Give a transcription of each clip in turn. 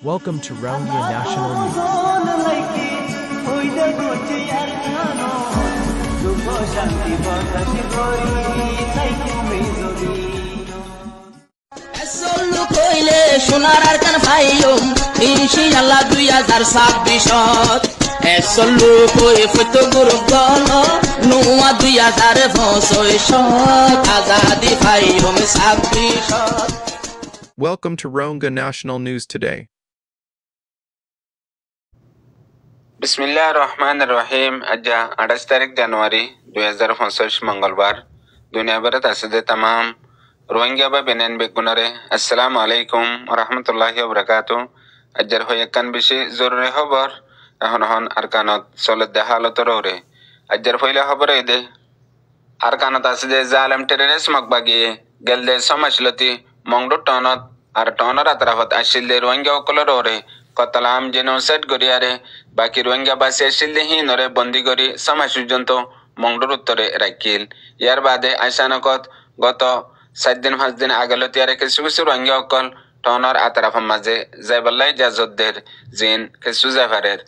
Welcome to Rohingya National News. সোনার আর কান ভাইয়ম ইনশাআল্লাহ 2026 এসলু কই photo group gall নুয়া 2025 Azadi ভাইয়ম 26 Welcome to Rohingya National News Today. बिस्मिल्लाह रहमान रहीम आजा 28 तारीख जनवरी 2025 मंगलवार दुनिया भरत असदे तमाम रोहिंग्या बा बेनेन बेगुनरे अस्सलामु अलैकुम व रहमतुल्लाहि व बरकातुहू अजर हो यकन बिशी जरूरी खबर हन अरकानत सलद हालत रोरे अजर फैला खबर इदे अरकानत असदे जालिम टेररिस्ट मकबागी गेलदे समझलती मंगडो टनत আর টনর আতরাফত আসিলদে রোহিঙ্গা অকলরে কতলাম জেনোসাইড গরিয়ারে বাকি রোহিঙ্গা বাসি আসিলদে হিনরে বন্দি করি সমাজ পর্যন্ত মংডুর উত্তরে রাখিল ইয়ার বাদে আইসানকত গত 7 দিন 5 দিন আগলতিয়ারে কিছু কিছু রোহিঙ্গা অকল টনর আতরাফের মাঝে যাইবাল্লাই জাজদের জিন কিছু জাফারের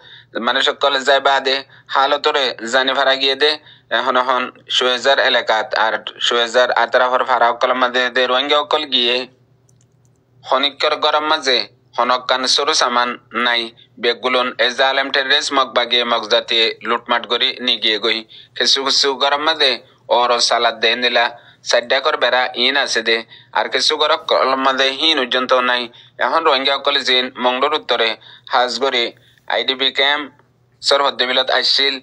মানুষ অকল যাই বাদে হালতরে জানি ভাড়া গিয়ে দে এখন সুয়েজার এলাকাত আর সুয়েজার আতরাফের ভাড়া অকল মাঝে দে রোহিঙ্গা অকল গিয়ে খনিকর গরম মাঝে হনকান সরু সামান নাই বেগুলন এজালেম টেরেস মগবাগে মগজাতি লুটমাট করি নিগিয়ে গই কিছু কিছু গরম মাঝে ওর সালাদ দে নিলা সাইডাকর বেড়া ইন আছে দে আর কিছু গরম কলম মাঝে হিন উজ্জন্ত নাই এখন রোহিঙ্গা কলে জিন মংডোর উত্তরে হাজগরি আইডিবি ক্যাম্প সরহদ্দ বিলত আইসিল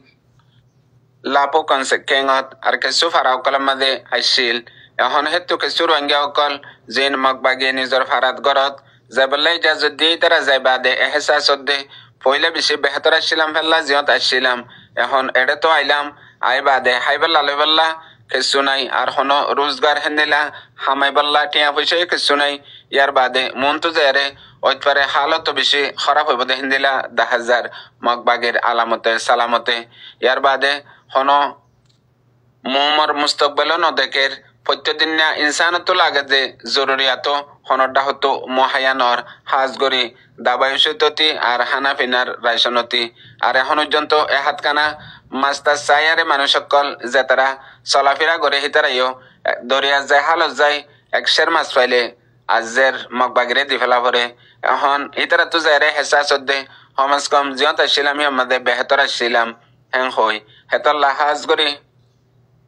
লাপো কনসে কেঙত আর কিছু ফারাও কলম মাঝে আইসিল এখন হেতু কিছু রোহিঙ্গা অকল জিন মগবাগে নিজর ফারাত গরত যাবলাই ইজাজত দিয়ে তারা যাই বাদে এহসাসত দে পয়লা বেশি বেহতর আসছিলাম ফেললা জিয়ত আসছিলাম এখন এড়ে তো আইলাম আই বাদে হাইবাল্লা লইবাল্লা কিছু নাই আর হন রোজগার হেন্দিলা হামাইবাল্লা টিয়া পয়সা কিছু নাই ইয়ার বাদে মন তো যারে ওইপারে হালত বেশি খারাপ হইব দে হেন্দিলা 10,000 মগবাগের আলামতে সালামতে ইয়ার বাদে হন মোমর মুস্তকবেল নদেকের প্রত্যেকদিন না ইনসানত লাগে যে জরুরিয়াত হনডা হতো মহায়ানর হাজগরি দাবায়ুসতি আর হানাফিনার রাইসনতি আর এখন পর্যন্ত এহাত কানা মাস্তা চাইয়ারে মানুষ সকল যে তারা চলাফেরা করে হিতারাইও দরিয়া যায় হালত যায় একশের মাছ পাইলে আজের মগবাগিরে দি ফেলা পরে এখন হিতারা তো যায়রে হেসা চদ্দে সমাজ কম জিয়ত আসছিলাম আমাদের বেহতর আসছিলাম হ্যাং হই হেতল্লা হাজগরি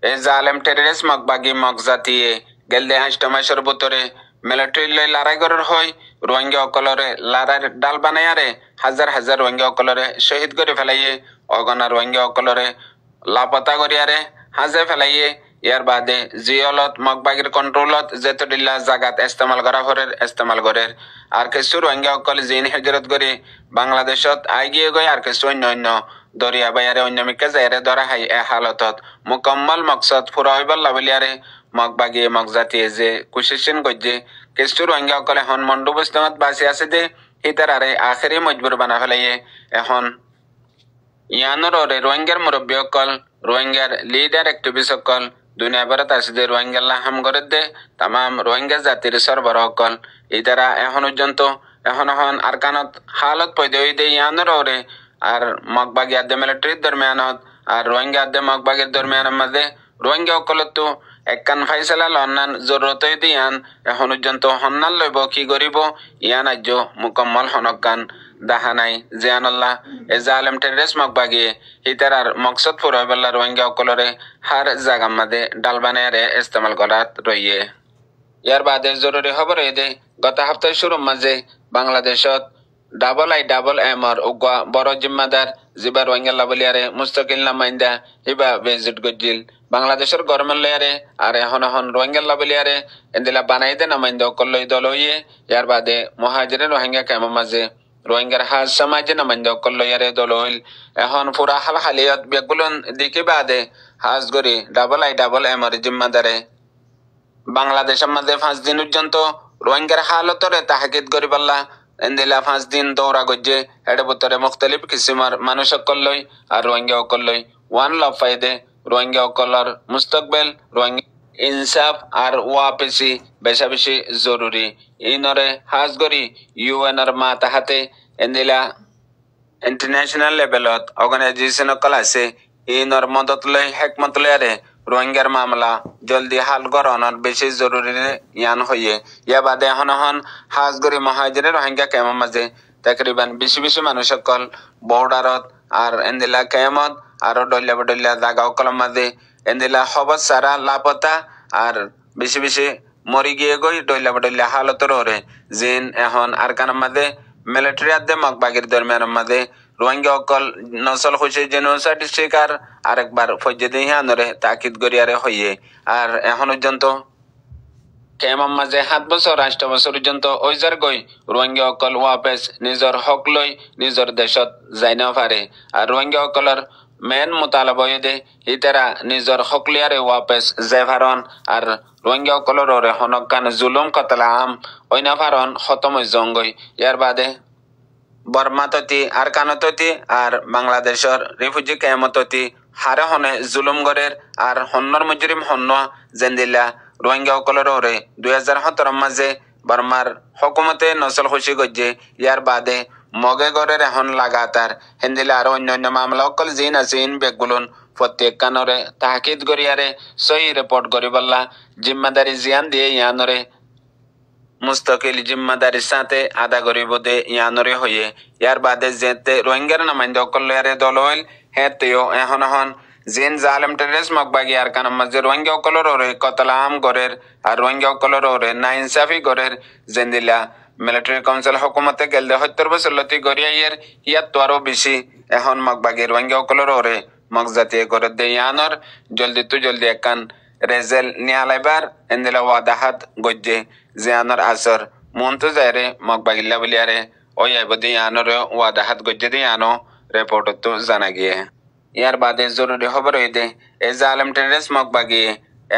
এই জালেম টেররিস্ট মগবাগি মগজাতিয়ে গেলদে 8 মাসের ভিতরে মিলিটারি লড়াই করার হয় রোহিঙ্গা অকলরে লড়াইয়ের ডাল বানায়ারে হাজার হাজার রোহিঙ্গা অকলরে শহীদ করে ফেলাইয়ে অগনা রোহিঙ্গা অকলরে লাপতা করিয়ারে হাজে ফেলাইয়ে ইয়ার বাদে জিয়লত মগবাগির কন্ট্রোলত যেতদিল্লা জাগাত ইস্তেমাল করা ফরের ইস্তেমাল করের আর কিছু রোহিঙ্গা অকল জিন হিজরত করে বাংলাদেশত আই গিয়ে গই আর কিছু অন্য দরিয়া বাইয়ারে অন্যমিকা যাইরে ধরা হাই এ হালতত মুকম্মল মকসদ ফুরা হইবার লাবলিয়ারে মগবাগি মগজাতিয়ে যে কুশিসিন গজ্জে কিছু রোহিঙ্গা অকলে এখন মন্ডুবস্তমত বাসি আছে দে হিতারারে আখেরি মজবুর বানা ফেলাইয়ে এখন ইয়ানোর রোহিঙ্গার মুরব্বী অকল রোহিঙ্গার লিডার অ্যাক্টিভিস্ট অকল দুনিয়া ভরত আছে দে রোহিঙ্গা হাম করে দে তাম রোহিঙ্গা জাতির সরবরাহ অকল ইতারা এখন পর্যন্ত এখন আরকানত হালত পয়দে হই দে ইয়ানোর আর মগবাগি আদে মিলিটারির দরমিয়ানত আর রোহিঙ্গা আদে মগবাগির দরমিয়ানের মাঝে রোহিঙ্গা অকলত একখান ফাইসালা লন্নান জরুরত দিয়ান এখন পর্যন্ত হন্নান লইব কি করিব ইয়ান আজ্য মুকম্মল হনকান দেখা নাই জিয়ানাল্লাহ এ জালেম টেররিস্ট মগবাগি হিতারার মকসদ ফুরাইবাল্লা রোহিঙ্গা অকলরে হার জাগার মাঝে ডাল বানায়ারে ইস্তেমাল করাত রইয়ে ইয়ার বাদে জরুরি খবর এই দে গত সপ্তাহে শুরুর মাঝে বাংলাদেশত ডাবল এমর উগা বড় জিম্মাদার জিবা রোহিঙ্গা লাবলিয়ারে মুস্তাকিল নামাইন্দা হিবা ভিজিট গজিল বাংলাদেশের গভর্নমেন্ট লেয়ারে আর এখন রোহিঙ্গা লাবলিয়ারে এন্দিলা বানাই দে নামাইন্দা অকলই দল হইয়ে ইয়ার বাদে মহাজিরে রোহিঙ্গা ক্যাম্পের মাঝে রোহিঙ্গার হাজ সমাজে নামাইন্দা অকলইয়ারে দল হইল এখন পুরা হাল হালিয়ত বেগুলন দিকে বাদে হাজ গরি ডাবল এমর জিম্মাদারে বাংলাদেশের মাঝে 5 দিন পর্যন্ত রোহিঙ্গার হালতরে তাহাকিদ করিবাল্লা এন্দিলা 5 দিন দৌড়া গজ্জে এর ভিতরে মুখতালিফ কিসিমার মানুষ অকলই আর রোহিঙ্গা অকলই ওয়ান লাভ ফাইদে রোহিঙ্গা অকলর মুস্তকবেল রোহিঙ্গা ইনসাফ আর ওয়াপেসি বেশা বেশি জরুরি ইনরে হাজগরি ইউএনর মা তাহাতে এন্দিলা ইন্টারন্যাশনাল লেভেলত অর্গানাইজেশন অকল আছে ইনর মদত লই হেকমত লয়ারে রোহিঙ্গার মামলা জলদি হাল গরণর বেশি জরুরি ইয়ান হইয়ে ইয়া বাদে এখন হাজগরি মহাজরে রোহিঙ্গা কেমন মাঝে তাকরিবান বেশি মানুষ সকল বর্ডারত আর এন্দিলা কেমত আরো ডল্লা জাগা অকল মাঝে এন্দিলা হবত সারা লাপতা আর বেশি মরি গিয়ে গই ডল্লা হালতর ওরে জিন এখন আর কানের মাঝে মিলিটারি আদে মগবাগির দরমিয়ানের মাঝে রোহিঙ্গা অকল নসল খুশি জেনোসাইড শিকার আরেকবার ফজ্জেদি হানরে তাকিদ গরিয়ারে হইয়ে আর এখন পর্যন্ত কেমন মাঝে 7 বছর 8 বছর পর্যন্ত ওইজার গই রোহিঙ্গা অকল ওয়াপেস নিজর হক লই নিজর দেশত যাই না পারে আর রোহিঙ্গা অকলর মেন মোতালাবা দে ইতারা নিজর হকলিয়ারে ওয়াপেস জেভারন আর রোহিঙ্গা অকলর ওরে হনকান জুলুম কতলা আম ওইনা ভারন খতম জঙ্গই ইয়ার বাদে বর্মা ততি আর কানততি আর বাংলাদেশর রিফিউজি কেমততি হারে হনে জুলুম গরের আর হন্নর মুজরিম হন্ন জেন্দিল্লা রোহিঙ্গা অকলর ওরে 2017 মাঝে বর্মার হকুমতে নসল খুশি গজ্জে ইয়ার বাদে মগে গরের এখন লাগাতার হেন্দিলা আর অন্যান্য মামলা অকল জিন আছে ইন বেগুলুন প্রত্যেক কানরে তাহাকিদ গরিয়ারে সহি রিপোর্ট গরিবাল্লা জিম্মাদারি জিয়ান দিয়ে ইয়ানরে মুস্তকিল জিম্মাদারির সাথে আদা গরিব দে ইয়ানরে হইয়ে ইয়ার বাদে যেতে রোহিঙ্গার নামাইন্দে অকল লয়ারে দল হইল হেতেও এখন জিন জালেম টেরেস মগবাগি আর কানাম মাঝে রোহিঙ্গা অকলর ওরে কতলাম গরের আর রোহিঙ্গা অকলর ওরে না ইনসাফি গরের জেন্দিলা মিলিটারি কাউন্সিল হকুমতে গেলদে 70 বছর লতি গরিয়াইয়ের ইয়াত তো আরো বেশি এখন মগবাগি রোহিঙ্গা অকলর ওরে মগজাতীয় গরের দে ইয়ানর জলদি একান রেজেল নিয়ালাইবার এন্দিলা ওয়াদাহাত গজ্জে জিয়ানর আসর মন্তু যায়রে মগবাগিল্লা বলিয়ারে ওই আইবদি ইয়ানর ওয়াদাহাত গজ্জে দি ইয়ানো রিপোর্টত তো জানা গিয়ে ইয়ার বাদে জরুরি খবর হইদে এই জালেম টেরেস মগবাগিয়ে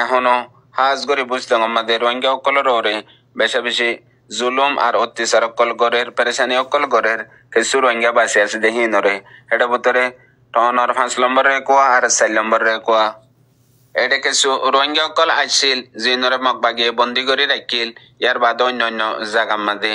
এখনো হাজগরি বুঝতে আমাদের রোহিঙ্গা অকলর ওরে বেশি জুলুম আর অত্যাচার অকল গরের পেরেশানি অকল গরের কিছু রোহিঙ্গা বাসি আছে দেখি নরে এটা ভিতরে টনর 5 নম্বরে কোয়া আর 4 নম্বরে কোয়া এটা কিছু রোহিঙ্গা অকল আসছিল জিনরে মগবাগিয়ে বন্দি করে রাখিল ইয়ার বাদে অন্যান্য জাগার মাঝে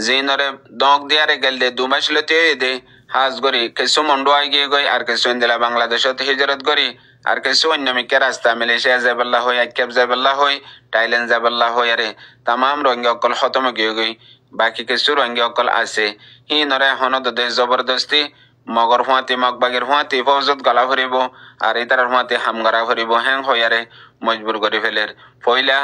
জিনরে দক দিয়ারে গেলদে 2 মাস লতে দে হাজগরি কিছু মন্ডুয়াই গিয়ে গই আর কিছু ইন্দিলা বাংলাদেশত হিজরত করি আর কিছু অন্য মিকে রাস্তা মালয়েশিয়া যাবাল্লা হই আকেব যাবাল্লা হই থাইল্যান্ড যাবাল্লা হই আরে তামাম রোহিঙ্গা অকল খতম গিয়ে গই বাকি কিছু রোহিঙ্গা অকল আছে হি নরে হনদ দে জবরদস্তি মগর হুয়াতি মগবাগির হুয়াতি ফৌজত গলা ভরিব আর ইতার হুয়াতি হামগরা ভরিব হ্যাং হইয়ারে মজবুর করে ফেলের পয়লা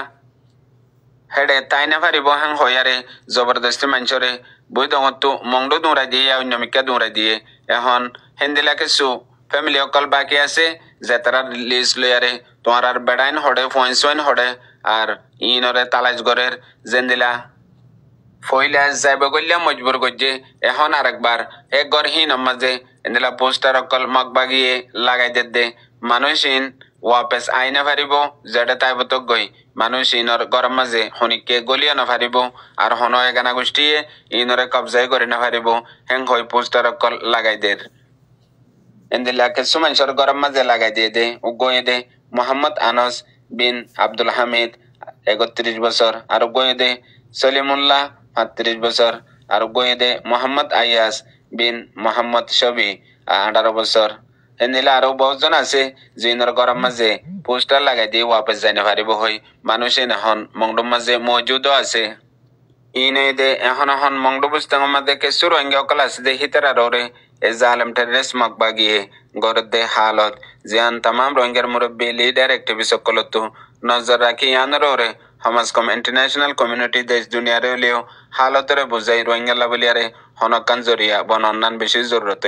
হেডে তাই না পারিব হ্যাং হইয়ারে জবরদস্তি মানুষরে বই দঙতো মংডো দৌড়াই দিয়ে অন্য মিকা দৌড়াই দিয়ে এখন হেন্দিলা কিছু ফ্যামিলি অকল বাকি আছে যে তারা লিস্ট লইয়ারে তোমার আর বেড়াইন হড়ে ফয়েন হড়ে আর ইনরে তালাজ গরের জেন্দিলা ফইলা যাইব গলিয়া মজবুর গজ্জে এখন আরেকবার এক গর হিন মাঝে এন্দিলা পোস্টার অকল মগবাগিয়ে লাগাই দে মানুষ ইন ওয়াপেস আইনা ফারিব যেটা তাইবত গই মানুষ ইনর গরম মাঝে হনিকে গলিয়া না ফারিব আর হন এগানা গোষ্ঠীয়ে ইনরে কবজাই করে না ফারিব হেং হই পোস্টার অকল লাগাই দের এন্দিলা কিছু মানুষের গরম মাঝে লাগাই দিয়ে দে ও গয়ে দে মোহাম্মদ আনস বিন আব্দুল হামিদ 31 বছর আর গয়ে দে সলিমুল্লাহ 38 বছর আর গয়ে দে মোহাম্মদ আয়াস বিন মোহাম্মদ শবি 18 বছর এন্দিলা আরো বহুজন আছে জিনর গরম মাঝে পোস্টার লাগাই দিয়ে ওয়াপস যাইতে পারিব হই মানুষ এখন মংডুম মাঝে মজুদ আছে ইনে দে এখন মংডু বুঝতাম মাঝে কিছু রোহিঙ্গা অকল আছে দে হিতারা রে এ জালেম টেরেস মগবাগিয়ে গরদ দে হালত জিয়ান তামাম রোহিঙ্গার মুরব্বী লিডার অ্যাক্টিভিস্ট সকলত নজর রাখি ইয়ানর রে সমাজ কম ইন্টারন্যাশনাল কমিউনিটি দেশ দুনিয়ারে হলেও হালতরে বুঝাই রোহিঙ্গা লাবলিয়ারে হনকান জরিয়া বনন্নান বেশি জরুরত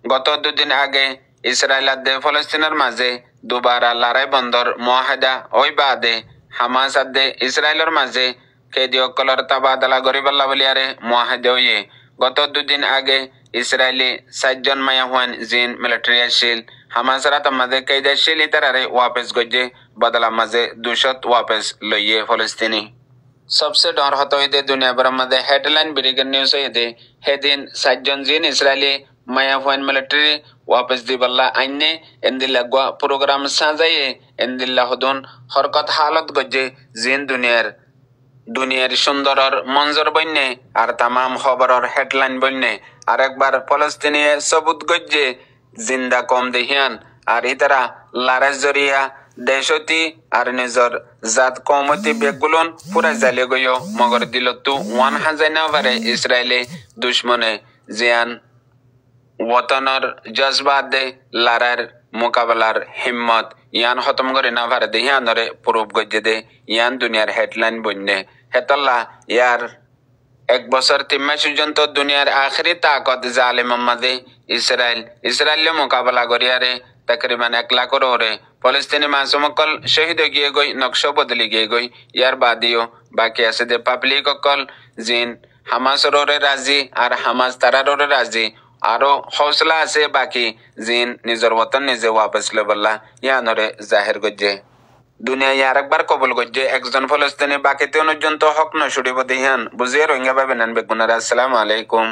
গত 2 দিন আগে ইসরায়েল আদে ফলস্তিনের মাঝে দুবারা লড়াই বন্দর মুয়াহিদা ওই বাদে হামাস আদে ইসরায়েলের মাঝে কেদি অকলর তাবাদলা গরিবাল্লা বলিয়ারে মুয়াহিদা হইয়ে গত 2 দিন আগে ইসরায়েলি 7 জন মায়া হুয়ান জিন মিলিটারি আসিল হামাসরা তামাদে কেদাশিল ইতারারে ওয়াপস গজ্জে বদলা মাঝে 200 ওয়াপস লইয়ে ফলস্তিনি सबसे डर हतो दे दुनिया भर मध्य हेडलाइन ब्रेकिंग न्यूज दे हे दिन 7 জন জিন ইসরায়েলি maya foin military वापस दी बल्ला आइने इंदिल्ला गवा प्रोग्राम साजाये इंदिल्ला हदुन हरकत हालत गज्जे जिन दुनियार सुंदर और मंजर बन्ने और तमाम खबर और हेडलाइन बन्ने और एक बार फलस्तीनी सबूत गज्जे जिंदा कम देहियान और इतरा लारा जरिया देशोती और निजर जात कौमती बेगुलन पूरा जाले गयो मगर दिलतु 1000 नवरे इस्राएली दुश्मने जियान वतनर जज्बात दे लारार मुकाबलार हिम्मत यान खत्म करे ना भारे दे यान रे प्रूफ गज्जे दे यान दुनियार हेडलाइन बन्ने हेतल्ला यार एक बছর 3 মাস পর্যন্ত দুনিয়ার আখেরি তাকত জালেম মাদে ইসরায়েল মোকাবেলা করিয়ারে तकरीबन 1 लाख रे फलस्तीनी मासूमकल शहीद गिए गई नक्शा बदली गिए गई यार बादियो बाकी ऐसे दे पब्लिक कल जिन हमास रे राजी और हमास तारा रे राजी आरो हौसला আছে बाकी जिन निजर वतन निजे वापस लेबल्ला यानरे जाहिर गज्जे दुनिया यार একবার কবুল গজ্জে একজন ফলস্তিনি বাকি 3 জন তো হক নশুড়িব দিহান বুঝিয়ে রোহিঙ্গা ভাবে নেন বেগুনার আসসালামু আলাইকুম।